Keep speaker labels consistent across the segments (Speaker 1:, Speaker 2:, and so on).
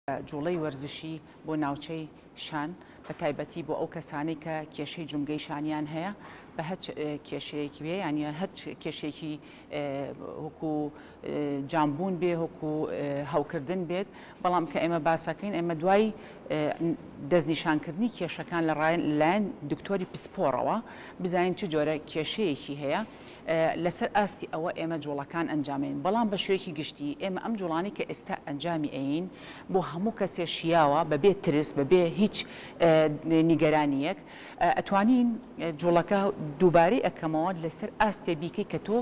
Speaker 1: جوڵەی وەرزشی بۆ ناوچەی شان بە تایبەتی بۆ ئەو کەسانی کە کێشەی جومگەی شانیان هەیە بە هەچ کێشەیەکی بێ یانە هەچ کێشێکی وەکو جامبوون بێ وەکو هەوکردن بێت بەڵام کە ئێمە باسەکەین ئێمە دوای دەستنیشانکردنی کێشەکان لەلایەن دکتۆری پسپۆڕەوە بزانین چه جۆرە کێشەیەکی هەیە لەسەر ئاستی ئەوە ئێمە جوڵەکان ئەنجامین بەڵام بە شوەیەکی گشتی ئێمە ئەم جوڵانی کە ئێستا ئەنجامی ئەین بۆ هەموو کەسێ شیاوە بەبێ ترس بەبێ هیچ نیگەرانیەک ئەتوانین جوڵەکە دووبارەی ئەەکەمەوە لەسەر ئاستێ بیکەی کە تۆ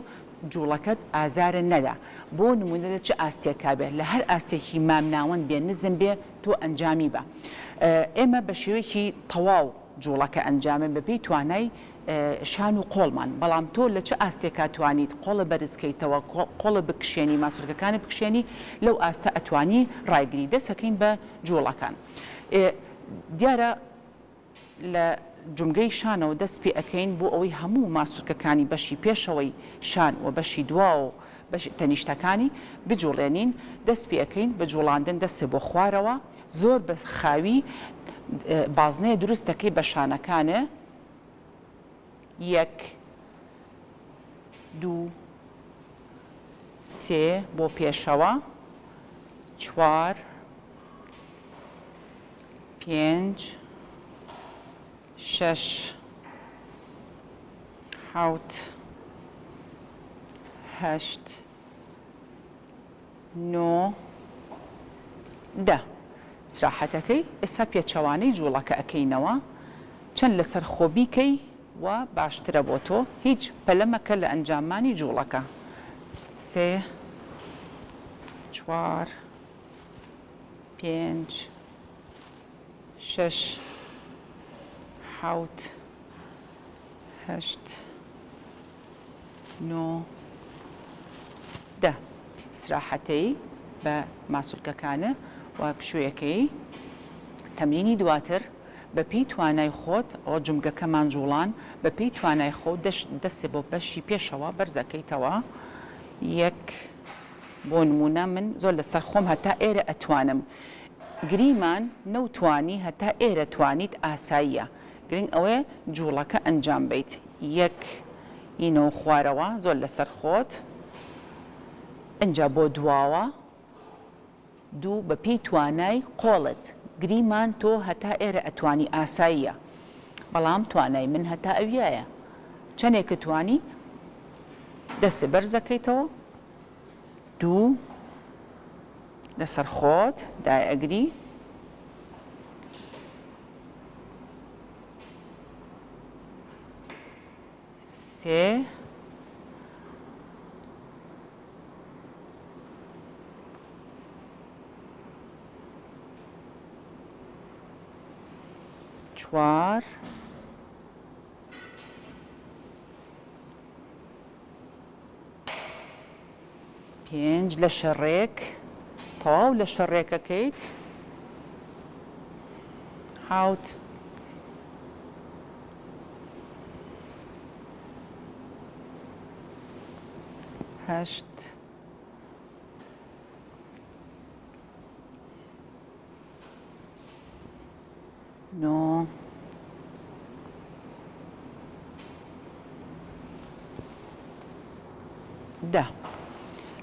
Speaker 1: جوڵەکەت ئازارە نەدا بۆ نمونە چه ئاستێکا بێت لە هەر ئاستێکی مامناوەند بێ نزم بێ تۆ ئەنجامی بە ئێمە بە شێوەیەکی تەواو جوڵەکە ئەنجامن بەپێی توانای شان و قۆڵمان بەڵام تۆ لە چه ئاستێکا توانیت قۆڵە بەرزکەیتەوە قۆڵە بکشێنی ماسوولەکانی بکشێنی لەو ئاستە ئەتوانی ڕایگری دەسەکەین بە جوڵەکان دیارە لە جومگەی شانەوە دەست پێ ئەەکەین بۆ ئەوەی هەموو ماسوولکەکانی بەشی پێشەوەی شان و بەشی دوا و تەنیشتەکانی بجوڵێنین دەست پێ ئەەکەین بە جوڵاندن دەستێ بۆ خوارەوە زۆر بە خاوی بازنەیە دروست دەکەی بە شانەکانە 1 2 3 بۆ پێشەوە 4 5 6 7 8 9 10 سراحەتەکەی ئێستا پێچەوانەی جوڵەکە ئەەکەینەوە چەند لەسەر خۆبیکەی و باشترە بۆ تۆ هیچ پەلەمەکە لە ئەنجامانی جوڵەکە 3 4 5 6 7 8 9 10 سراحەتەی بە ماسوولکەکانە و پشوویەکەی تەمرینی دواتر بەپێی توانای خۆت ئەوە جومگەکەمان جوڵان بەپێی توانای خۆت دەستێ بۆ بەشی پێشەوە بەرزەکەیتەوە 1 بۆ نمونە من زۆر لەسەر خۆم هەتا ئێرە ئەتوانم گریمان نەوتوانی هەتا ئێرە توانیت ئاساییە گرنگ ئەوەیە جوڵەکە ئەنجام بیت 1 ئینەوە خوارەوە زۆر لەسەر خۆت ئەنجا بۆ دواوە 2 بەپێی توانای قۆڵت گریمان تۆ هەتا ئێرە ئەتوانی ئاساییە بەڵام توانای من هەتا ئەویایە چەندێکە توانی دەستێ بەرزەکەیتەوە 2 لەسەر خۆت دایەگری 3 4 5 لە شەڕێک تەواو لە شەڕێکەکەیت 7 8 9 10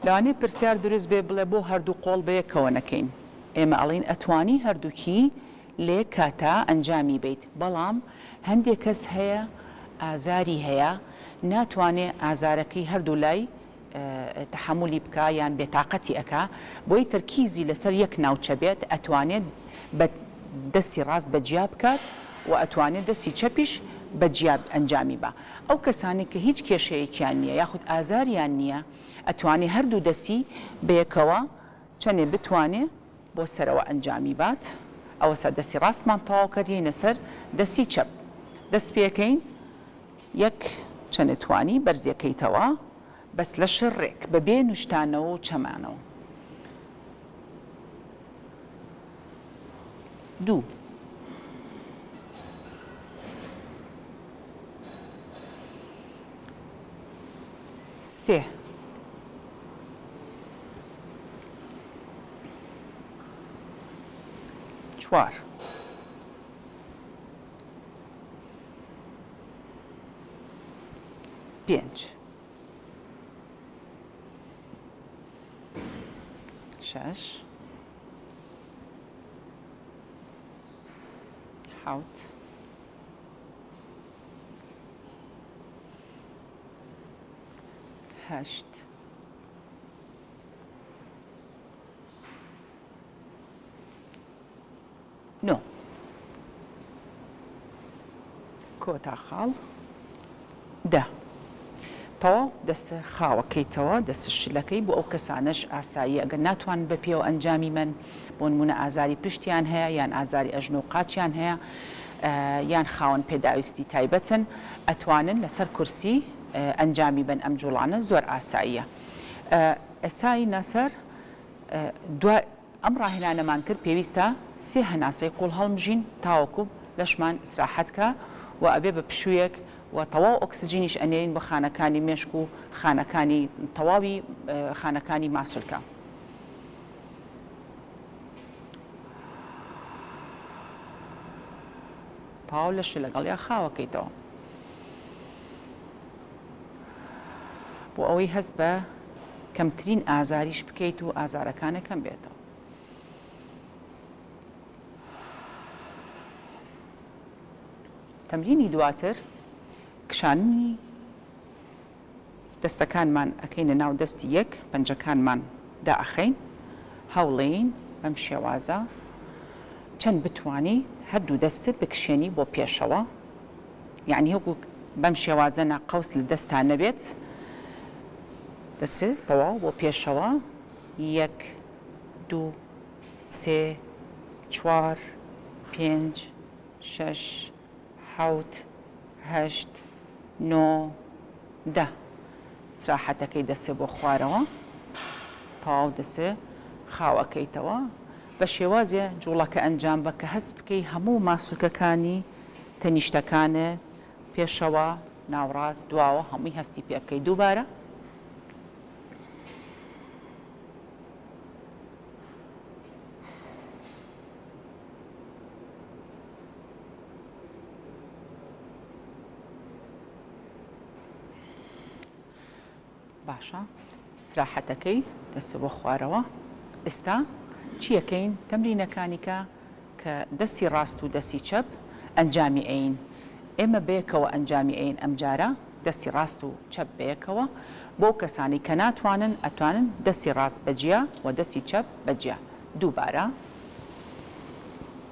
Speaker 1: لەوانەیە پرسیار دروست بێ بڵێ بۆ هەردوو قۆڵ بەیەکەوە نەکەین ئێمە ئەڵین ئەتوانی هەردووکی لێ کاتا ئەنجامی بیت بەڵام هەندێک کەس هەیە ئازاری هەیە ناتوانێ ئازارەکەی هەردوو لای تەحملی بکە یان بێتاقەتی ئەکا بۆی تەرکیزی لەسەر یەک ناوچە بێت ئەتوانێت بە دەستی ڕاست بەجیا بکات و ئەتوانێت دەستی چەپیش بەجیا ئەنجامی بە ئەو کەسانی کە هیچ کێشەیەکیان نییە یاخود ئازاریان نییە ئەتوانێ هەردوو دەستی بەیەکەوە چەندێ بتوانێ بۆ سەرەوە ئەنجامی بات ئەوە سەر دەستی ڕاستمان تەواو کردینە سەر دەستی چەپ دەست پێەکەین 1 چەندێ توانی بەرزیەکەیتەوە بەس لە شەڕێک بەبێ نوشتانەوە و چەمانەوە 2 3 4 چوار پێنج شەش حەوت هەشت نۆ کۆتا خاڵ دە تەواو دەستە خاوەکەیتەوە دەستە شلەکەی بۆ ئەو کەسانەش ئاسایی ئەگەر ناتوان بە پێوە ئەنجامی من بۆ نمونە ئازاری پشتیان هەیە یان ئازاری ئەژنۆ و قاچیان هەیە یان خاوەن پێداویستی تایبەتن ئەتوانن لەسەر کورسی ئەنجامی بن ئەم جوڵانە زۆر ئاساییە. ئێستای نەسەر دوای ئەم ڕاهێنانەمان کرد پێویستە سێ هەناسەی قوڵ هەڵمژین تاوەکو لەشمان ئیسراحەتکە و ئەبێ بە پشوویەک و تەواو ئۆکسجینیش ئەنێرین بە خانەکانی مێشک و خانەکانی تەواوی خانەکانی ماسولکە. تاو لەش لەگەڵ یا خاوەکەیتەوە بۆ ئەوەی هەست بە کەمترین ئازاریش بکەیت و ئازارەکانەکەم بێتەوە. تەمرینی دواتر کشانی دەستەکانمان ئەکەینە ناو دەستی یەک پەنجەکانمان دائەخەین هەوڵێین بەم شێوازە چەند بتوانی هەردوو دەستت بکشێنی بۆ پێشەوە یعنی هەوکو بەم شێوازە ناقەوس لە دەستان نەبێت دەست تەواو بۆ پێشەوە یەک دوو سێ چوار پێنج شەش حەوت هەشت نۆ دە سراحەتەکەی دەسێ بۆ خوارەوە تەواو دەسێ خاوەکەیتەوە بە شێوازێ جوڵەکە ئەنجام بە کە هەست بکەی هەموو ماسوولکەکانی تەنیشتەکانت پێشەوە ناوڕاست دواوە هەمووی هەستی پێ بکەی دووبارە باشە سراحەتەکەی دەستە بۆ خوارەوە ئێستا چیەکەین تەمرینەکانیکە کە دەستی ڕاست و دەستی چەپ ئەنجامی ئەین ئێمە بەیەکەوە ئەنجامی ئەین ئەم جارە دەستی ڕاست و چەپ بەیەکەوە بۆ کەسانی کە ناتوانن ئەتوانن دەستی ڕاست بەجیا و دەستی چەپ بەجیا دووبارە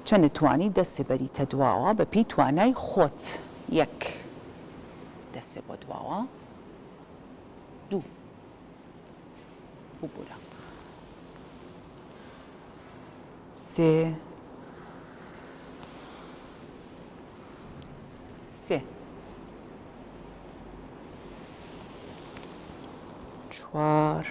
Speaker 1: چەند توانی دەستی بەریتە دواوە بە پێی توانای خۆت یەک دەسێ بۆ دواوە دوو ببوورە سێ چوار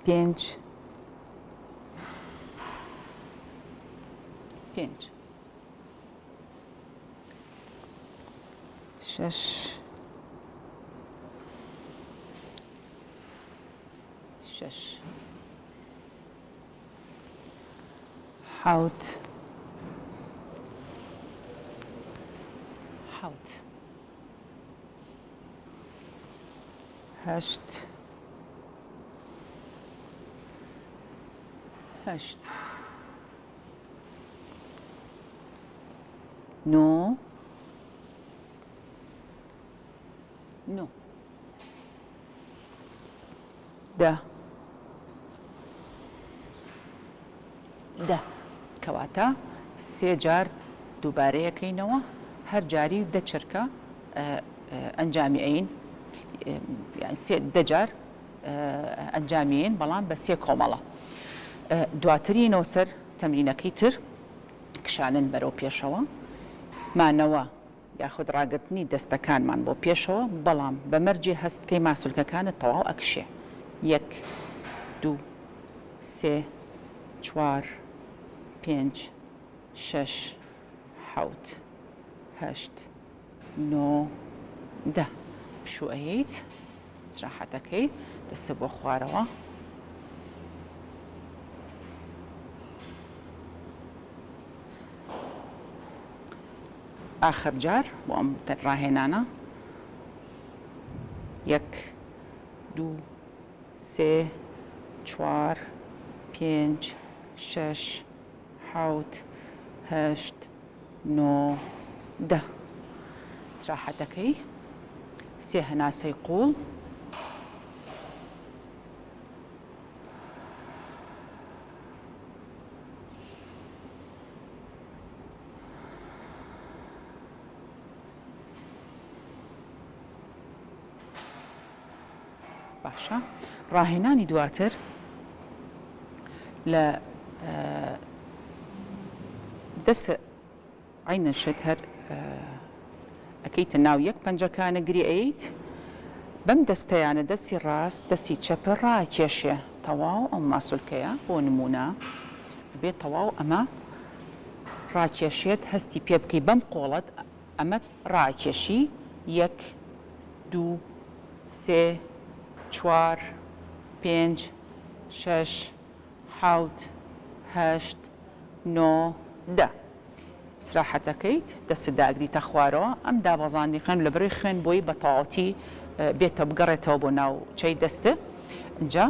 Speaker 1: پێنج شەش حەوت هەشت نۆ دە کەواتە سێ جار دووبارەیەکەینەوە هەر جاری دە چرکە ئەنجامی ئەین دە جار ئەنجامیین بەڵام بە سێ کۆمەڵە دواترینەوە سەر تەمرینەکەی تر کشانن بەرەو پێشەوە مانەوە یاخود ڕاگرتنی دەستەکانمان بۆ پێشەوە بەڵام بەمەرجێ هەست بکەی ماسوولکەکانت تەواو ئەکشێ یەک دوو سێ چوار پێنج شەش حەوت هەشت نۆ ده شو ئەیت استراحەتەکەیت دەستە بۆ خوارەوە آخر جار بۆ ئەم ڕاهێنانە 1 2 3 4 5 6 7 8 9 10 استراحەتەکەی سێ هەناسەی قوڵ باشە ڕاهێنانی دواتر لە دەست عینە شت هەر ئەەکەیتە ناو یەک پەنجەکانە گری ئەیت بەم دەستەیانە دەستی ڕاست دەستی چەپە ڕاکێشێ تەواو ئەم ماسولکەیە بۆ نمونە بێت تەواو ئەمە ڕاکێشێت هەستی پێ بکەی بەم قۆڵەت ئەمە ڕاکێشی 1 2 3 4 5 6 7 8 9 10 استراحەتەکەیت دەست داگریتە خوارەوە ئەم دابەزانی خوێن لە بەرەوەی خوێن بۆی بە تەواوەتی بێتە بگەڕێتەوە بۆ ناو چەی دەستە اینجا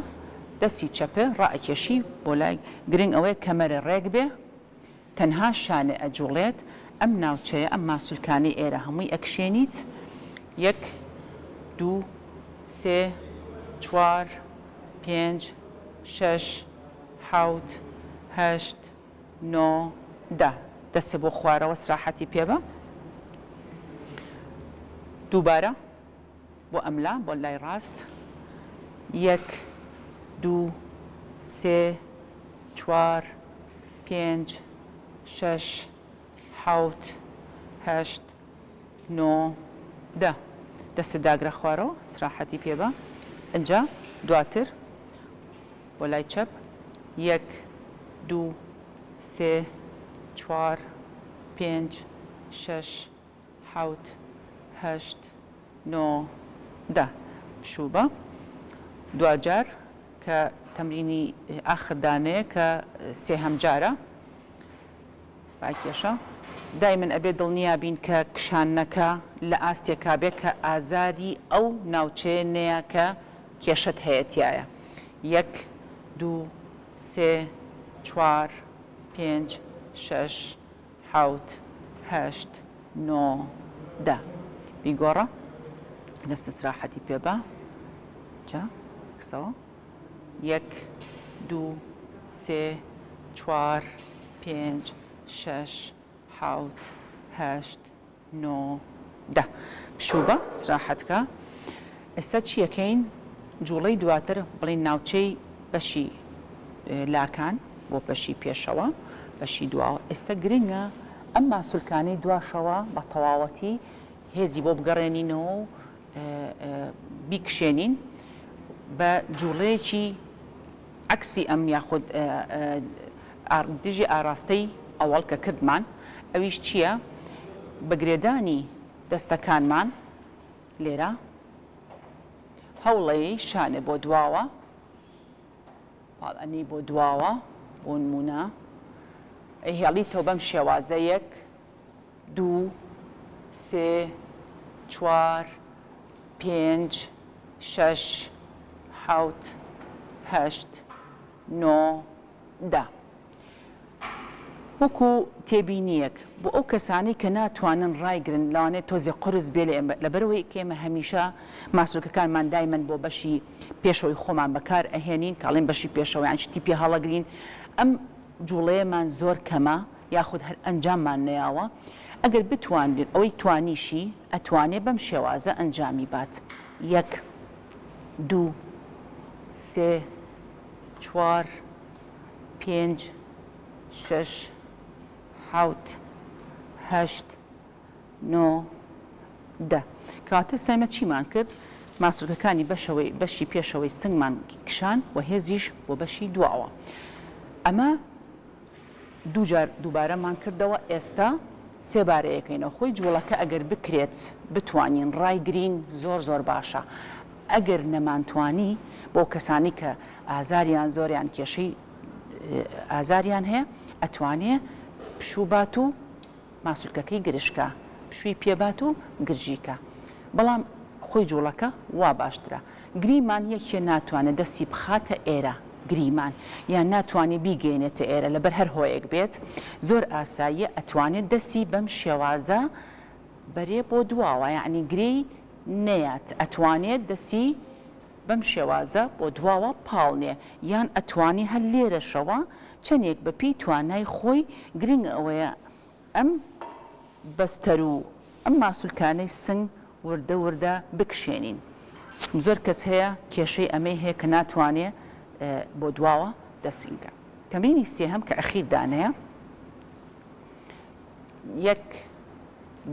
Speaker 1: دەستی چەپە ڕائکێشی بۆ لای گرنگ ئەوەیە کەمەرە ڕێک بێ تەنها شانە ئەجوڵێت ئەم ناوچەیە ئەم ماسولکانی ئێرە هەمووی ئەکشێنیت 1 2 3 4 5 6 7 8 9 10 دەستە بۆ خوارەوە سراحەتی پێبە دووبارە بۆ ئەملا بۆ لای ڕاست 1 2 3 4 5 6 7 8 9 10 دەستە داگرە خوارەوە سراحەتی پێبە اینجا دواتر بۆ لای چەپ 1 2 3 4 5 6 7 8 9 10 بشوبە دوجار کە تەمرینی ئاخردانەیە کە سێهەم جارە باکێشە دایمەن ئەبێ دڵنیابین کە کشانەکە لە ئاستێکا بێ کە ئازاری ئەو ناوچەیە نەیە کە کێشت هەیەتیایە 1 2 3 4 5 6 7 8 9 10 بیگۆڕە دەستە سراحەتی پێبە جا کسەوە 1 2 3 4 5 6 7 8 9 10 بشوبە سراحەتکە ئێستا چی یەکەین جوڵەی دواتر بڵین ناوچەی بەشی لاکان بۆ بەشی پێشەوە بەشی دواوە ئێستا گرنگە ئەم ماسولکانی دواشەوە بە تەواوەتی هێزی بۆ بگەڕێنینەوە و بیکشێنین بە جوڵەیەکی عکسی ئەم یاخود دژی ئاراستەی ئەوەڵ کە کردمان ئەویش چییە؟ بەگرێدانی دەستەکانمان لێرە هەوڵەیە شانێ بۆ دواوە پاڵئەنی بۆ دواوە بۆ نمونە هێڵیتەوە بەم شێوازە 1 2 3 4 5 6 7 8 9 10 وەکو تێبینیەک بۆ ئەو کەسانی کە ناتوانن ڕایگرن لەوانێت تۆزێ قرس بێ لەبەرەوەی کێمە هەمیشە ماسوولکەکانمان دایمەن بۆ بەشی پێشەوەی خۆمان بەکار ئەهێنین کاڵێن بەشی پێشەوەیان شتی پێ هەڵەگرین ئەم جوڵەیەمان زۆر کەمە یاخود هەر ئەنجاممان نەیاوە ئەگەر بتوانین ئەوەی توانیشی ئەتوانێ بەم شێوازە ئەنجامی بات 1 2 3 4 5 6 7 8 9 10 کاتە سایمە چیمان کرد ماسوولکەکانی بەشی پێشەوەی سنگمان کشان و هێزیش بۆ بەشی دواوە ئەمە دووجار دووبارەمان کردەوە ئێستا سێبارەیەکەینەوە خۆی جوڵەکە ئەگەر بکرێت بتوانین ڕایگرین زۆر باشە. ئەگەر نەمانتوانی بۆ کەسانی کە ئازاریان زۆریان کێشەی ئازاریان هەیە ئەتوانێ پشوبات و ماسوولکەکەی گرشکە پشووی پێبات و گرژیکە. بەڵام خۆی جوڵەکە وا باشترە. گریمان یەکێ ناتوانێت دەستی بخاتە ئێرە گریمان یان ناتوانێت بیگەێنێتە ئێرە لەبەر هەر هۆیەک بێت زۆر ئاساییە ئەتوانێت دەستی بەم شێوازە بەرێ بۆ دواوە یعنی گرەی نەیات ئەتوانێت دەستی بەم شێوازە بۆ دواوە پاڵنێ یان ئەتوانی هەر لێرەشەوە چەندێک بەپی توانای خۆی گرنگ ئەوەیە ئەم بەستەر و ئەم ماسوولکانەی سنگ وردە بکشێنین. زۆر کەس هەیە کێشەی ئەمەی هەیە کە ناتوانێت بۆ دواوە دەسینگە. تەمرینی سێهەم کە ئەخیردانەیە 1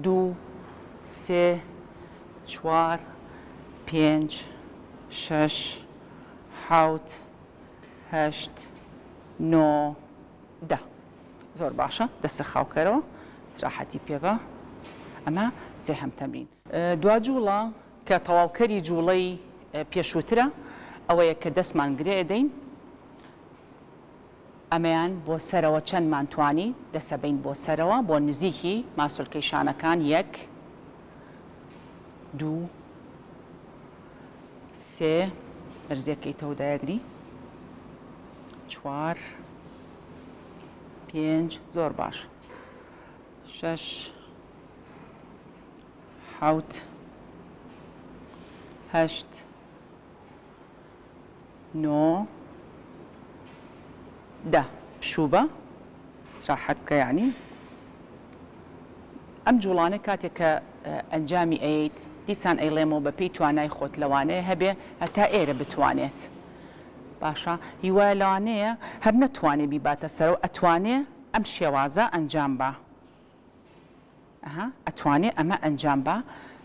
Speaker 1: 2 3 4 5 6 7 8 9 10 زۆر باشە دەستە خاوکەرەوە سراحەتی پێبە. ئەمە سێهەم تەمرین. دوا جوڵە کە تەواوکەری جوڵەی پێشووترە ئەوەیە کە دەستمان گرێ دەین ئەمەیان بۆ سەرەوە چەندمان توانی دەسەبین بۆ سەرەوە بۆ نزیکی ماسوولکەی شانەکان 1 2 3 بەرزیەکەی تەودایەگری 4 5 زۆر باش 6 7 8 9 10 پشوبە استراحەت بکە یعنی ئەم جوڵانە کاتێک کە ئەنجامی ئەیت دیسان ئەیڵێمەوە بە پێی توانای خۆت لەوانەیە هەبێ هەتا ئێرە بتوانێت باشە هیوایە لەوانەیە هەر نەتوانێ بیباتە سەرەوە ئەتوانێ ئەم شێوازە ئەنجام بە ئەتوانێ ئەمە ئەنجام بە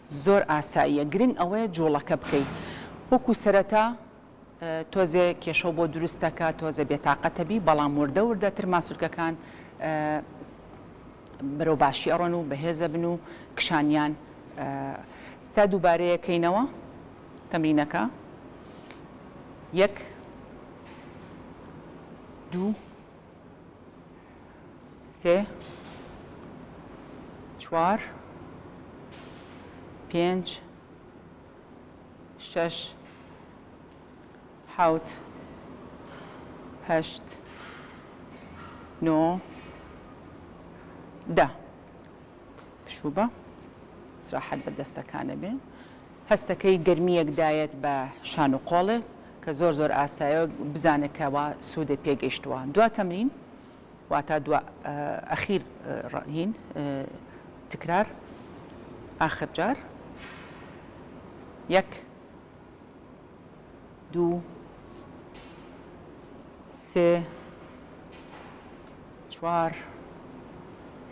Speaker 1: زۆر ئاساییە گرنگ ئەوەیە جوڵەکە بکەیت وەکو سەرەتا تۆزێ کێشە بۆ دروستەکە تۆزە بێتاقەتەبی بەڵام وردەتر ماسوولکەکان بەرەو باشی ئەڕۆن و بەهێزە بن و کشانیان ستا دووبارەیەکەینەوە تەمرینەکە 1 2 3 4 5 6 7 8 9 10 پشوبە سراحەت بە دەستەکانە بێن هەستەکەی گەرمیەک دایەت بە شان و قۆڵێ کە زۆر ئاسایە بزانێکەوە سوودە پێگەیشتووە. دوا تەمرین واتە دوا ئەخیر ڕهین تکرار آخر جار 1 2 3 4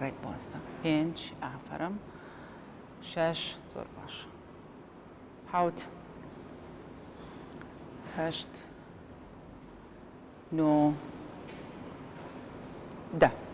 Speaker 1: ڕێک بۆستە 5 ئافرم 6 زۆر باش 7 8 9 10